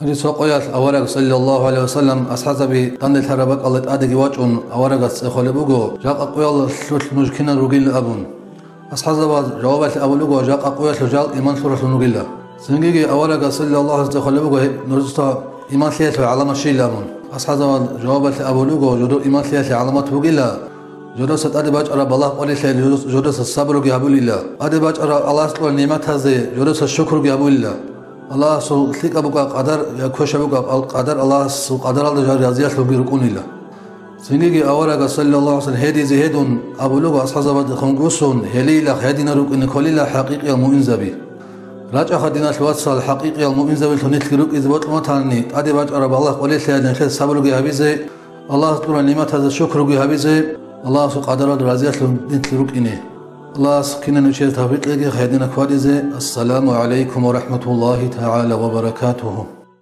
هذه سوقيات أورق صلى الله عليه وسلم أصحابي تند الحربك الله تأدي واجون أورق خلبوجو جاء أقوال شوت نجكنا رجيل أبون أصحاب جوابات أولوجو جاء أقوال شجال إيمان سورة نجيلا سنجي أورق صلى الله عليه وسلم خلبوجو نرجستا إيمان ثلاثة علامة شيل أبون أصحاب جوابات أولوجو جدو إيمان ثلاثة علامة وجيلا جدو ستأدي باج أرى بالله قولي شيء جدو الصبر جابول الله أدي باج أرى الله سبحانه نعمة هذه جدو الشكر جابول الله الله سو ثق أبوك قدر يكوش أبوك قدر الله سو قدر الله جار يزيد لو بيركون الله سنجي أورق صلى الله عليه وسلم هدي زهدون أبو لوج أصحاب خنقوسون هليلا هدينا روك إن كليلا حقيقي المؤمنزبي راجع خدينا الواتس الحقيقي المؤمنزبي تونيت كروك إذا بطل ما تاني أدي باج أرب الله قولي سيدنا خير صبر جهابيزه الله سبحانه نعمة هذا الشكر جهابيزه الله سو قدر الله يزيد لو نتلروك إنه الله سكينة نشير توفيق لك خيدنا كوادزة. السلام عليكم ورحمة الله تعالى وبركاته.